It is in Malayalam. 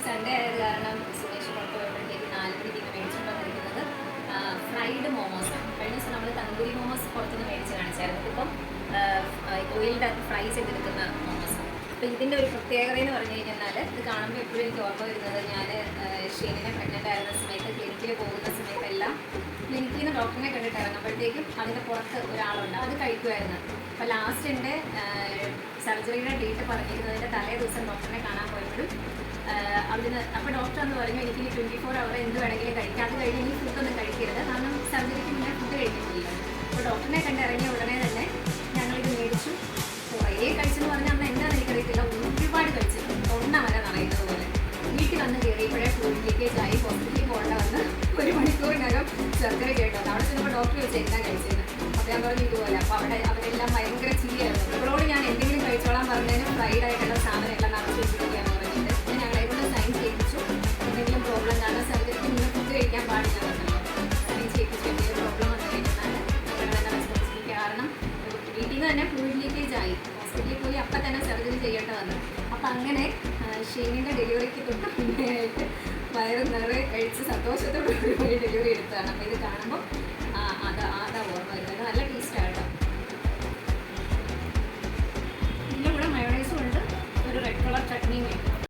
സൺഡേ ആയത് കാരണം സുരേഷ് പുറത്ത് പോയപ്പോഴത്തേക്ക് 4 മണിക്ക് മേടിച്ചുകൊണ്ട് വന്നിരിക്കുന്നത് ഫ്രൈഡ് മോമോസാണ്. കഴിഞ്ഞ ദിവസം നമ്മൾ തന്തൂരി മോമോസ് പുറത്തുനിന്ന് മേടിച്ച് കാണിച്ചായിരുന്നു. ഇപ്പം ഓയിലിൻ്റെ ഫ്രൈ ചെയ്തെടുക്കുന്ന മോമോസ്. അപ്പോൾ ഇതിൻ്റെ ഒരു പ്രത്യേകത എന്ന് പറഞ്ഞു കഴിഞ്ഞാൽ ഇത് കാണുമ്പോൾ എപ്പോഴും എനിക്ക് ഓർമ്മ വരുന്നത് ഞാൻ ഷീനിനെ പ്രഗ്നൻ്റ് ആയിരുന്ന സമയത്ത് ക്ലിനിക്കിൽ പോകുന്ന സമയത്തെല്ലാം ക്ലിനിക്കിൽ നിന്ന് ഡോക്ടറിനെ കണ്ടിട്ട് ഇറങ്ങുമ്പോഴത്തേക്കും അതിൻ്റെ പുറത്ത് ഒരാളുണ്ട്, അത് കഴിക്കുമായിരുന്നു. അപ്പോൾ ലാസ്റ്റ് എൻ്റെ സർജറിയുടെ ഡേറ്റ് പറഞ്ഞിരുന്നതിൻ്റെ തലേ ദിവസം ഡോക്ടറിനെ കാണാൻ പോയപ്പോഴും അവിടുന്ന് അപ്പോൾ ഡോക്ടർ എന്ന് പറഞ്ഞു എനിക്ക് 24 അവർ എന്ത് വേണമെങ്കിലും കഴിക്കാം, അത് കഴിഞ്ഞ് ഇനി ഫുഡൊന്നും കഴിക്കരുത്, കാരണം സർജറിക്ക് മുന്നേ ഫുഡ് കഴിക്കുന്നില്ല. അപ്പോൾ ഡോക്ടറിനെ കണ്ട് ഇറങ്ങിയ ഉടനെ തന്നെ ഞങ്ങളിത് മേടിച്ചു. കുറേ കഴിച്ചെന്ന് പറഞ്ഞാൽ അന്ന് എന്താണെന്ന് എനിക്കറിയത്തില്ല, ഒരുപാട് കഴിച്ചിട്ടുണ്ട്, തൊണ്ട വരെ നിറയുന്നത് പോലെ. വീട്ടിൽ വന്ന് കയറിയപ്പോഴേ ഫുഡ് ലീക്കേജ് ആയി ഹോസ്പിറ്റലിൽ പോകേണ്ട വന്ന് 1 മണിക്കൂറിനകം സർജറി കേട്ടത്. അവിടെ ചെന്നപ്പോൾ ഡോക്ടർ ചോദിച്ചാൽ എന്താ കഴിച്ചത്. അപ്പോൾ ഞാൻ പറഞ്ഞു ഇതുപോലെ. അപ്പോൾ അവരെല്ലാം ഭയങ്കര ചിരിയായിരുന്നു. ഇവരോട് ഞാൻ എന്തെങ്കിലും കഴിച്ചോളാൻ പറഞ്ഞതിന് ഫ്രൈഡ് ആയിട്ടുള്ള സാധനം എല്ലാം നിറച്ച് വെച്ചിരിക്കുകയാണ് പറഞ്ഞിട്ട് ഞാൻ ഞങ്ങളെ കൊണ്ട് സൈൻ ചെയ്യിപ്പിച്ചു. എന്തെങ്കിലും പ്രോബ്ലം കാരണം സർജറിക്ക് മുന്നേ ഫുഡ് കഴിക്കാൻ പാടില്ല പറഞ്ഞല്ലോ. സൈൻ ചെയ്യിപ്പിച്ചു. എന്തെങ്കിലും പ്രോബ്ലം വന്നു കഴിഞ്ഞാൽ ഞങ്ങളുടെ തന്നെ റെസ്പോൺസിബിലിറ്റി. കാരണം വീട്ടിൽ നിന്ന് തന്നെ ഫുഡ് ലീക്കേജ് ആയി, ഹോസ്പിറ്റലിൽ പോയി അപ്പം തന്നെ സർജറി ചെയ്യേണ്ടി വന്നു. അപ്പം അങ്ങനെ ഷീനിൻ്റെ ഡെലിവറിക്ക് തൊട്ട് മുന്നേയായിട്ട് വയറ് നിറയെ കഴിച്ച് സന്തോഷത്തോടുകൂടി പോയി ഡെലിവറി എടുത്തതാണ്. അപ്പോൾ ഇത് കാണുമ്പോൾ